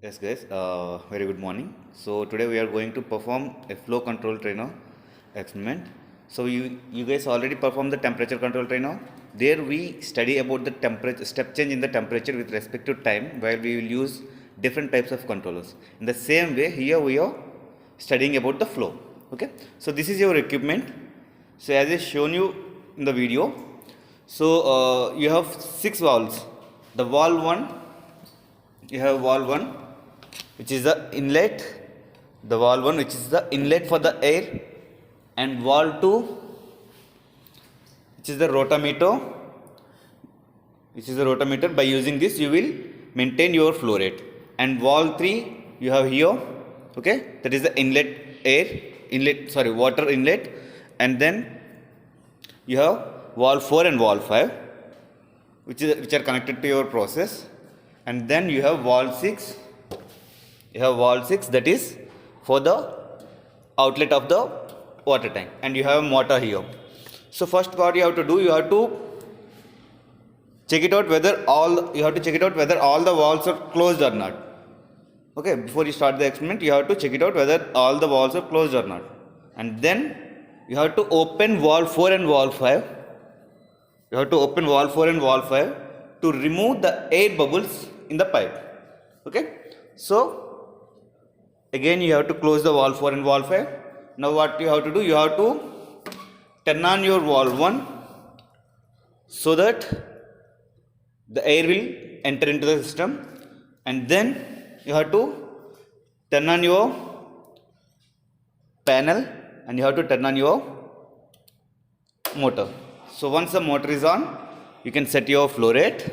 Yes, guys, very good morning. So, today we are going to perform a flow control trainer experiment. So, you guys already performed the temperature control trainer. There we study about the temperature, step change in the temperature with respect to time, while we will use different types of controllers. In the same way, here we are studying about the flow. Okay, so this is your equipment. So, as I shown you in the video, so you have six valves. The valve one, you have valve 1 which is the inlet, the valve 1 which is the inlet for the air, and valve 2 which is the rotameter, by using this you will maintain your flow rate. And valve 3 you have here, okay, that is the water inlet. And then you have valve 4 and valve 5 which are connected to your process. And then you have valve 6, that is for the outlet of the water tank, and you have a motor here. So first what you have to do, you have to check it out whether all the valves are closed or not. Okay, before you start the experiment you have to check it out whether all the valves are closed or not. And then you have to open valve 4 and valve 5. To remove the air bubbles in the pipe. Okay, so again you have to close the valve 4 and valve 5. Now what you have to do, you have to turn on your valve 1 so that the air will enter into the system. And then you have to turn on your panel and you have to turn on your motor. So once the motor is on, you can set your flow rate.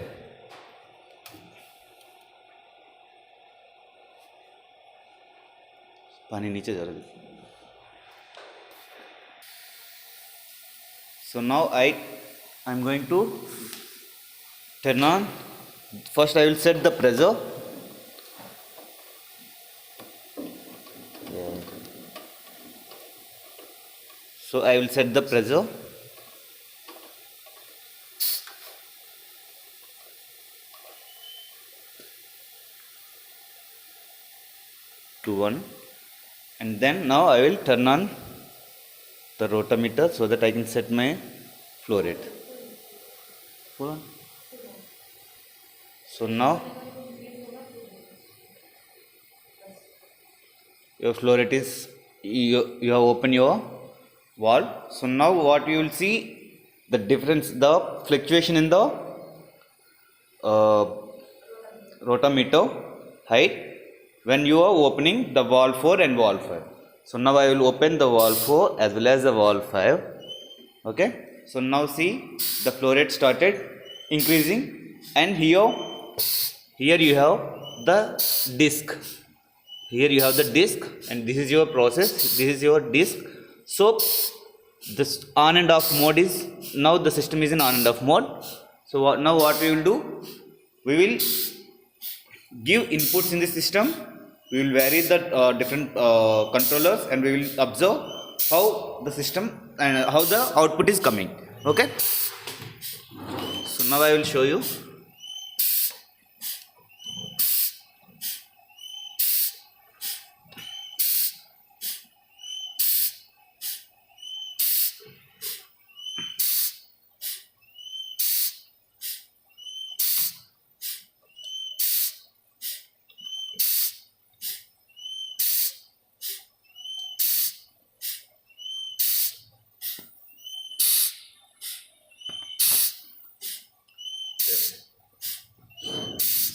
पानी नीचे जा रहा है. So now I'm going to turn on. First I will set the pressure. So I will set the pressure. To 1. And then now I will turn on the rotameter so that I can set my flow rate. Hold on. So now your flow rate is, you have opened your valve. So now what you will see, the difference, the fluctuation in the rotameter height when you are opening the valve 4 and valve 5. So now I will open the valve 4 as well as the valve 5. Okay, so now see the flow rate started increasing. And here you have the disc. And this is your process, this is your disc. So this on and off mode is, now the system is in on and off mode. So now what we will do, we will give inputs in the system. We will vary the different controllers and we will observe how the system and how the output is coming. Okay, so now I will show you.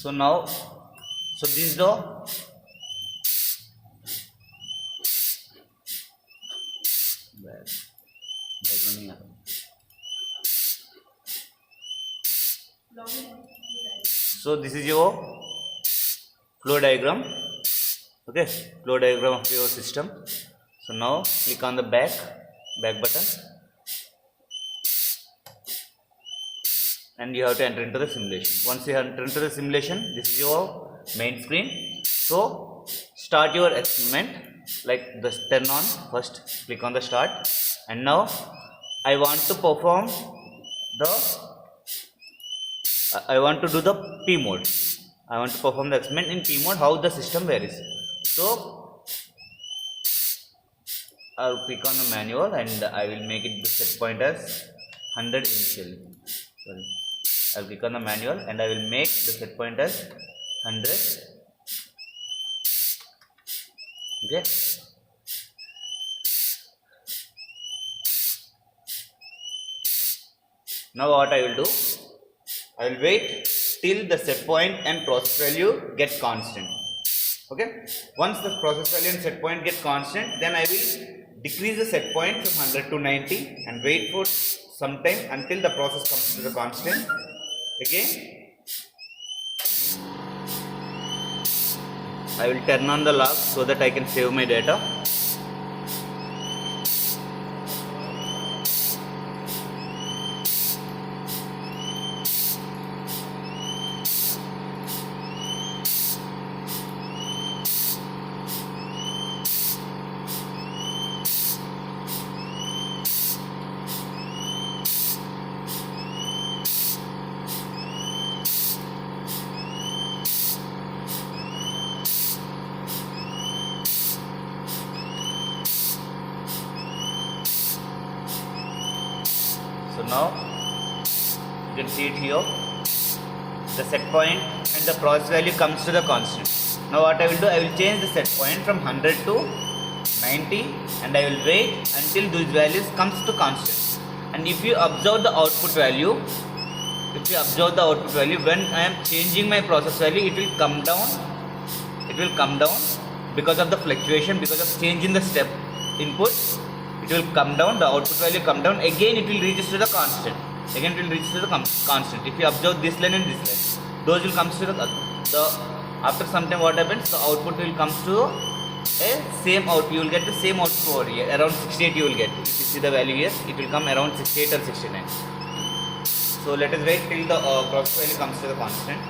So now, so this is the so this is your flow diagram. Okay, flow diagram of your system. So now click on the back button and you have to enter into the simulation. Once you enter into the simulation, this is your main screen. So start your experiment, like the turn on. First click on the start, and now I want to perform the I want to do the P mode. I want to perform the experiment in P mode, how the system varies. So I'll click on the manual and I will make it the set point as 100 initially. Sorry. I'll click on the manual and I will make the set point as 100. Okay. Now what I will do? I will wait till the set point and process value get constant. Okay. Once the process value and set point get constant, then I will decrease the set point from 100 to 90 and wait for some time until the process comes to the constant. Again, I will turn on the log so that I can save my data. So now you can see it here, the set point and the process value comes to the constant. Now what I will do, I will change the set point from 100 to 90 and I will wait until these values comes to constant. And if you observe the output value, when I am changing my process value, it will come down because of the fluctuation, because of change in the step input. It will come down, the output value come down, again it will reach to the constant, constant. If you observe this line and this line, those will come to the after some time what happens, the output will come to a same out, you will get the same output over here, around 68 you will get. If you see the value here, it will come around 68 or 69. So let us wait till the process value comes to the constant.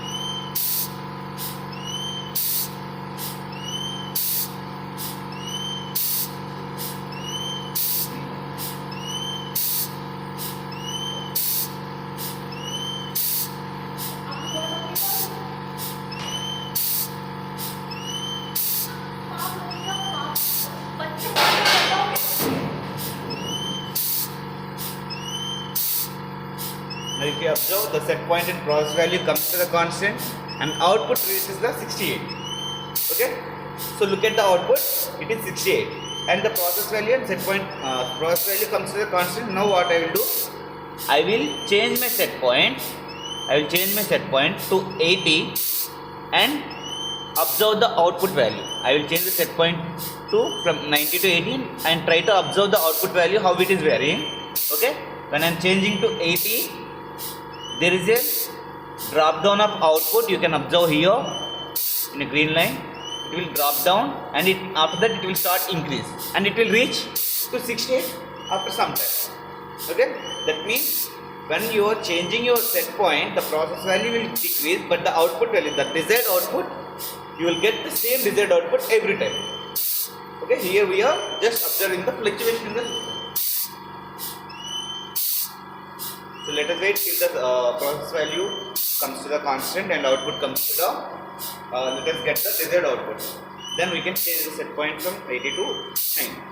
Now if you observe, the set point and process value comes to the constant and output reaches the 68. Okay. So look at the output, it is 68 and the process value and set point process value comes to the constant. Now what I will do, I will change my set point to 80 and observe the output value. I will change the set point to from 90 to 80 and try to observe the output value, how it is varying. Okay. When I am changing to 80, there is a drop down of output, you can observe here in a green line. It will drop down and after that it will start increase and it will reach to 68 after some time. Okay, that means when you are changing your set point, the process value will decrease, but the output value, the desired output, you will get the same desired output every time. Okay, here we are just observing the fluctuation in the system. So let us wait till the process value comes to the constant and output comes to the, let us get the desired output. Then we can change the set point from 80 to 90.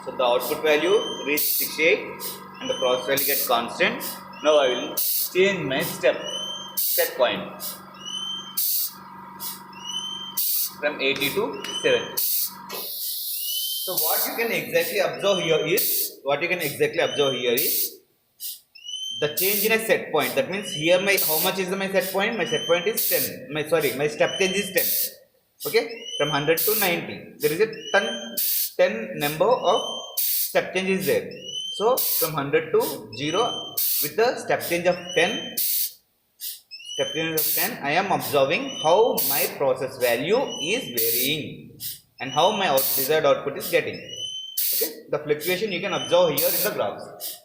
So the output value reach 68 and the process value get constant. Now I will change my set point from 80 to 70. So what you can exactly observe here is, the change in a set point. That means here how much is my set point? My set point is 10. My step change is 10. Okay, from 100 to 90. There is a 10 number of step change is there. So from 100 to 0 with the step change of 10 step in of 10, I am observing how my process value is varying and how my desired output is getting. Okay, the fluctuation you can observe here in the graphs.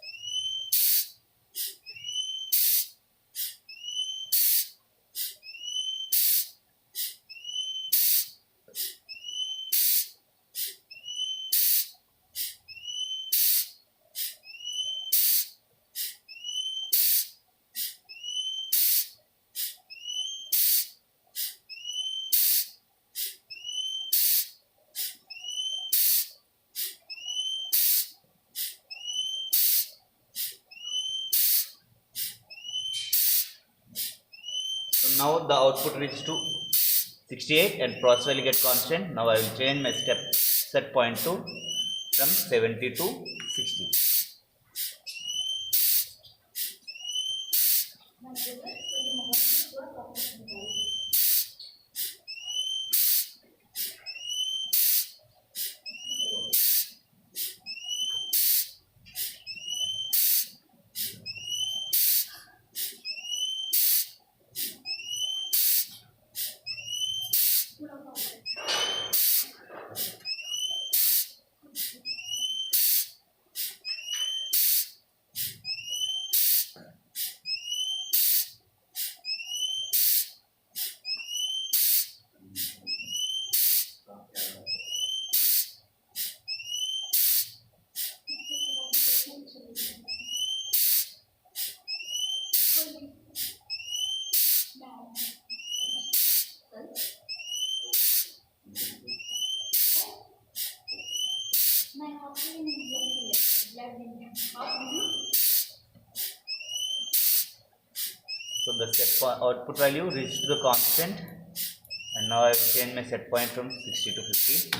So now the output reached to 68 and process value get constant. Now I will change my set point to from 70 to 60. So the output value reached to the constant, and now I will change my set point from 60 to 50.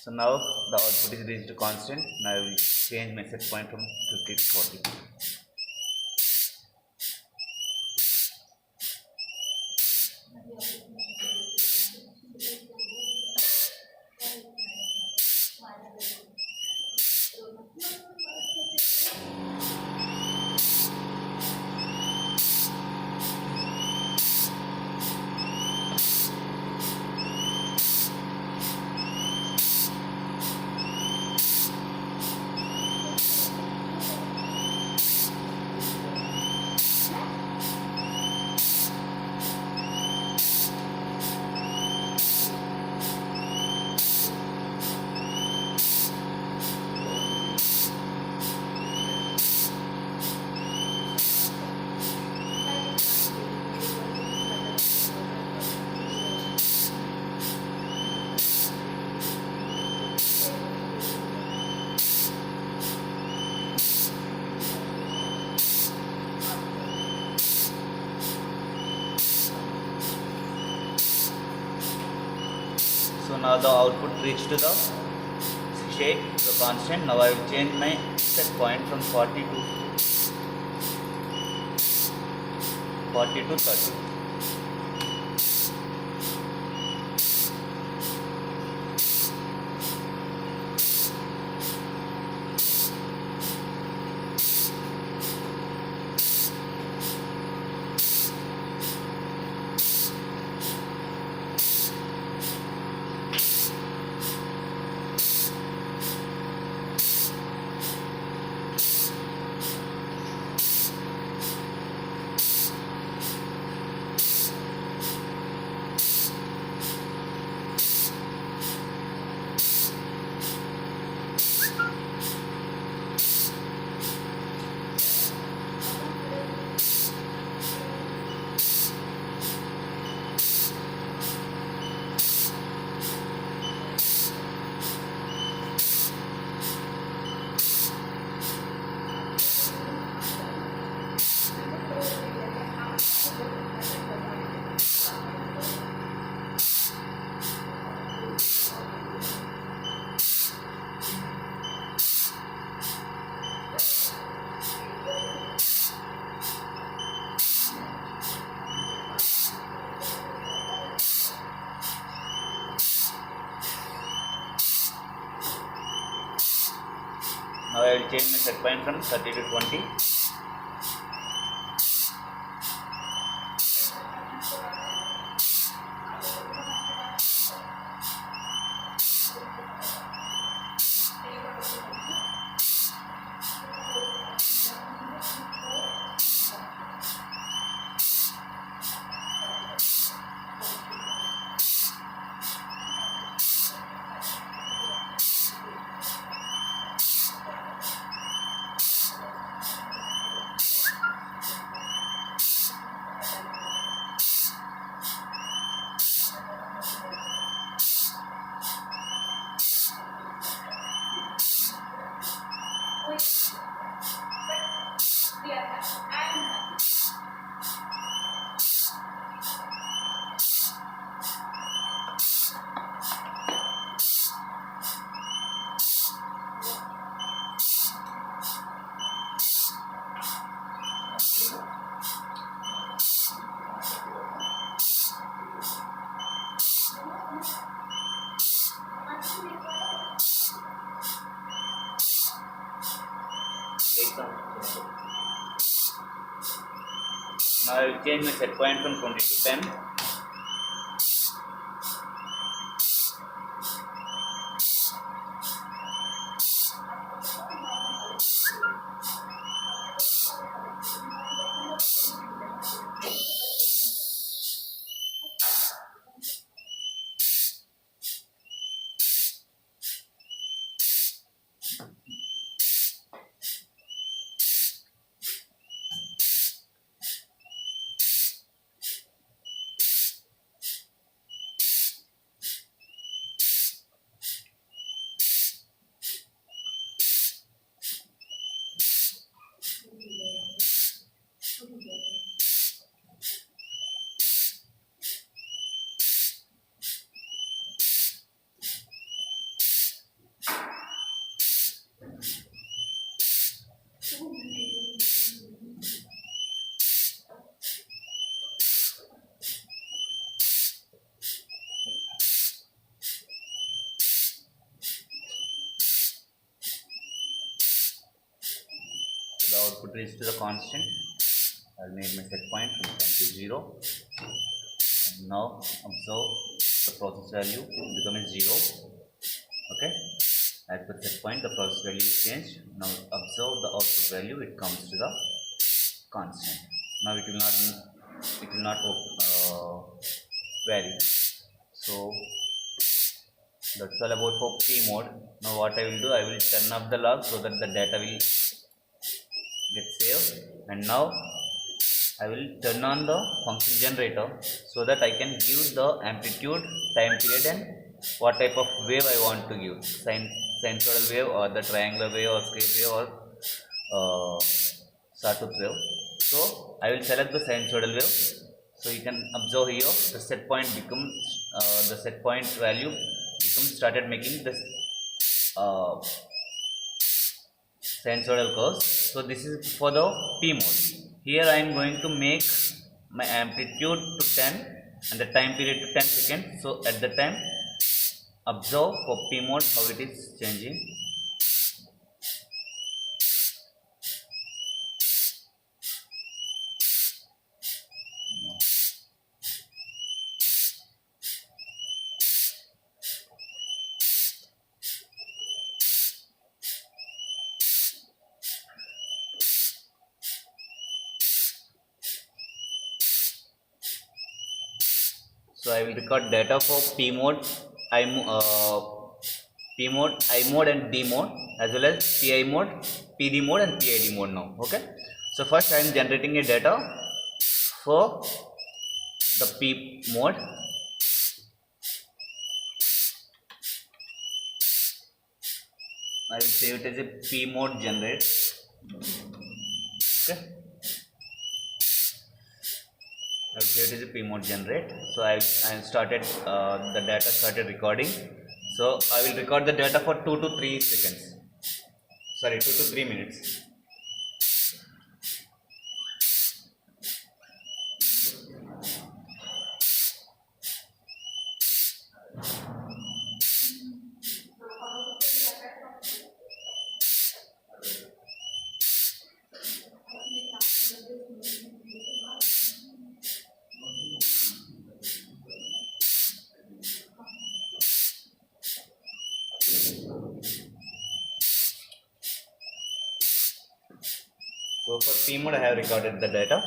So now the output is reached to constant. Now I will change my set point from 50 to 40. So now the output reached to the 68, the constant. Now I will change my set point from 40 to 30. I will change my set point from 30 to 20. Now I will change my set point from 20 to 10. The output reaches to the constant. I will make my set point from 10 to 0. And now observe the process value becoming 0. Okay. At the set point, the process value is changed. Now observe the output value; it comes to the constant. Now it will not vary. So that's all about for P mode. Now what I will do, I will turn off the log so that the data will get saved. And now I will turn on the function generator so that I can give the amplitude, time period, and what type of wave I want to give, sinusoidal wave or the triangular wave or straight wave or sawtooth wave. So I will select the sinusoidal wave. So you can observe here the set point becomes the set point value becomes started making this sinusoidal curves. So this is for the P mode. Here I am going to make my amplitude to 10 and the time period to 10 seconds. So at the time, observe for P mode how it is changing. So I will record data for P mode, P mode, I mode and D mode, as well as PI mode, PD mode and PID mode now. Okay. So first I am generating a data for the P mode. I will save it as a P mode generate. Okay. I will save it as a P mode generate. So I started the data started recording. So I will record the data for 2 to 3 seconds. Sorry, 2 to 3 minutes. So for P mode, I have recorded the data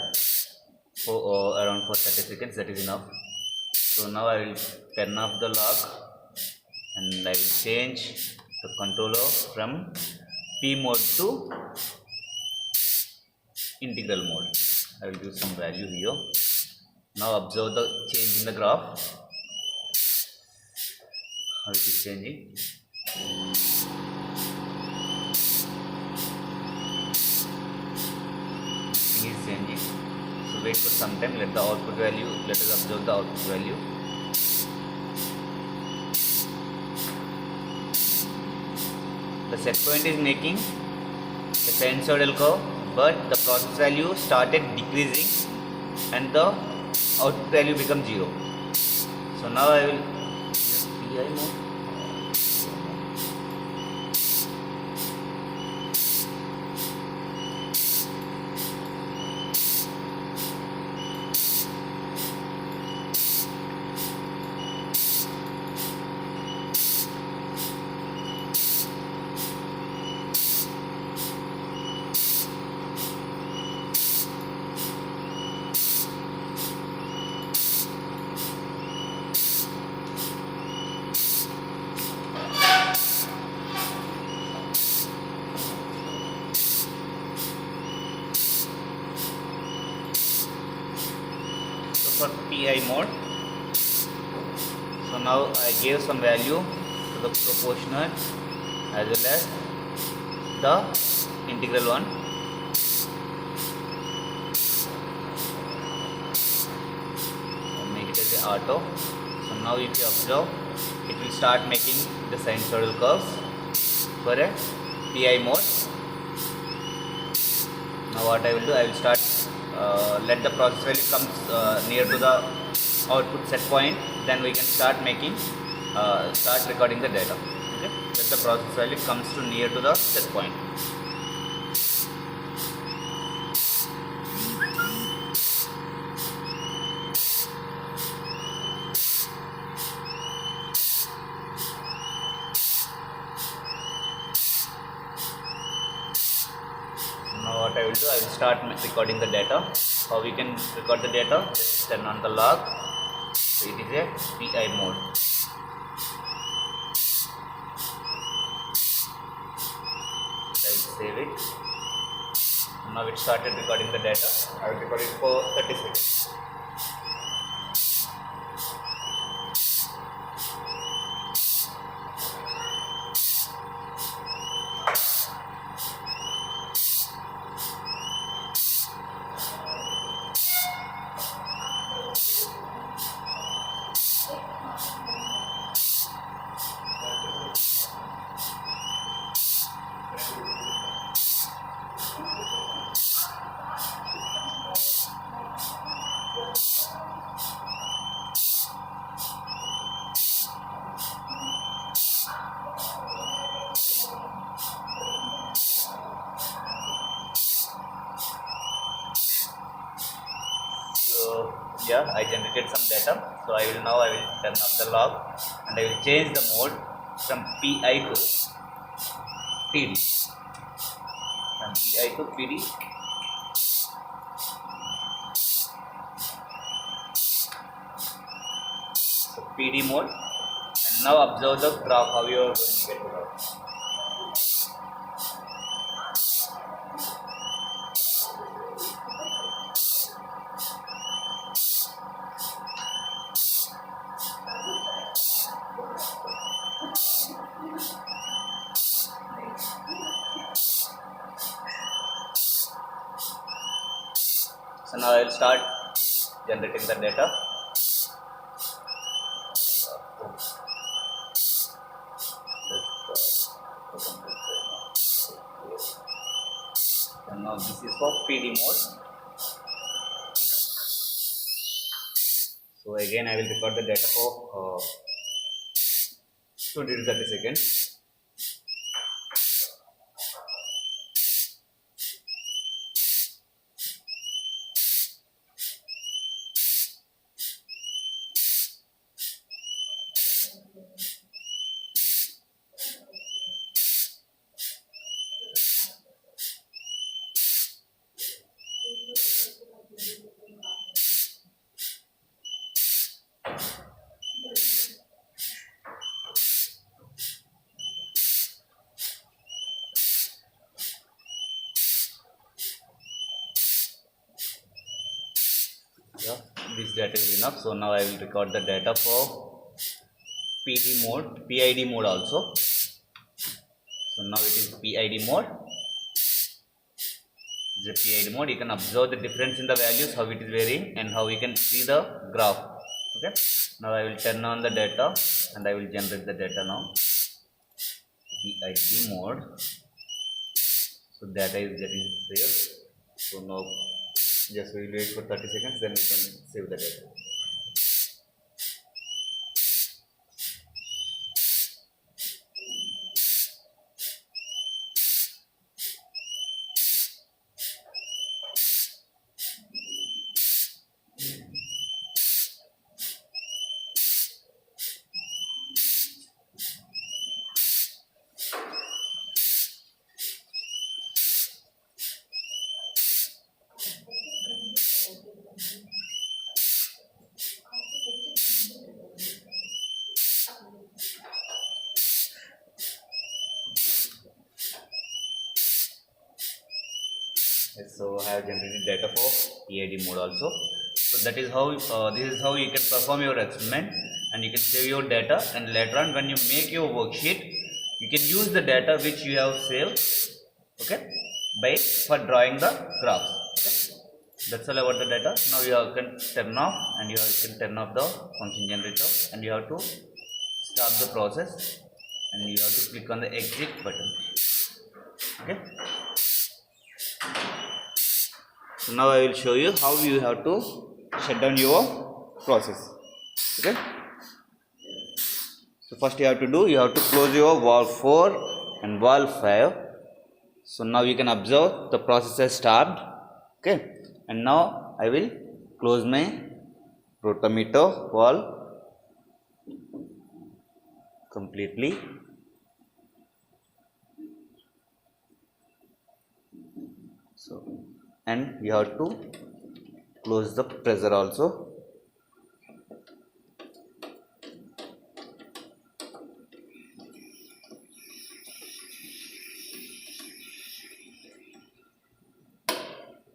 for around for 30 seconds. That is enough. So now I will turn off the log and I will change the controller from P mode to integral mode. I will give some value here. Now observe the change in the graph. How it is changing. Thing is changing. So wait for some time. Let the output value. Let us observe the output value. The set point is making a sinusoidal curve, but the process value started decreasing and the output value becomes 0. So now I will use PI mode. For PI mode, so now I gave some value to the proportional as well as the integral one. I'll make it as a auto. So now if you observe, it will start making the sinusoidal curves for a PI mode. Now what I will do, I will start let the process value comes near to the output set point, then we can start making start recording the data. Okay, let the process value comes to near to the set point. Now what I will do, I will start recording the data. How we can record the data? Just turn on the log. So it is a PI mode. I will save it. Now it started recording the data. I will record it for 30 seconds. Yeah, I generated some data. So I will turn off the log and I will change the mode from PI to PD. From PI to PD. So PD mode. And now observe the graph how you are going to get it out. So now I will start generating the data. And now this is for PD mode. So again I will record the data for 20 to 30 seconds. this data is enough. So now I will record the data for PID mode also. So now it is PID mode. The PID mode, you can observe the difference in the values, how it is varying, and how we can see the graph. Okay. Now I will turn on the data and I will generate the data now. PID mode. So data is getting saved. So now just we will wait for 30 seconds, then we can save the data. So I have generated data for PID mode also. So that is how this is how you can perform your experiment, and you can save your data, and later on when you make your worksheet, you can use the data which you have saved, okay, for drawing the graphs. Okay, that's all about the data. Now you can turn off, and you can turn off the function generator, and you have to stop the process, and you have to click on the exit button. Okay. So now I will show you how you have to shut down your process. Okay. So first you have to close your valve 4 and valve 5. So now you can observe the process has stopped. Okay. And now I will close my rotameter valve completely. So, and you have to close the pressure also.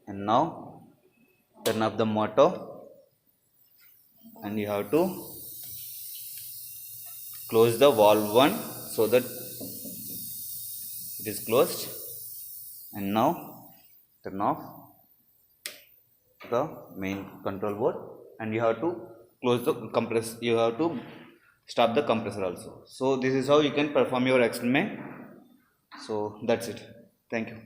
And now turn off the motor, and you have to close the valve 1 so that it is closed. And now turn off the main control board, and you have to close the compressor. You have to stop the compressor also. So this is how you can perform your experiment. So that's it. Thank you.